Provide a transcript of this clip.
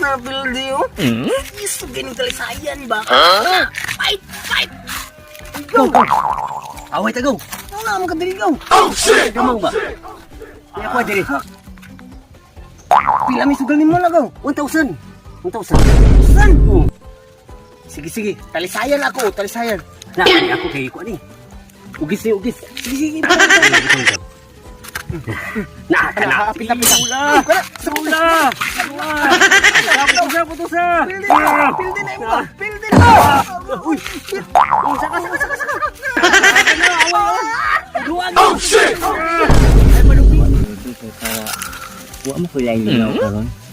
na pildi oh. Iso ganing talisayan ba? Fight, fight. Go. Away ta go. Wala mo ka diri go. Gamang ba? Kaya ko diri. Pila mi sugal nimo na go. 1,000. 1,000. San? Sige sige. Talisayan ako, talisayan. Na, ako kay ko ni. Ugis ni ugis. Sige, sige. Na, kana. Pita. Sula. Putusa. Pildi na mo. Pildi na. Uy. Saka. Duwag. Oh shit! Ay, palupi. Wa mo ko lang ilaw karon.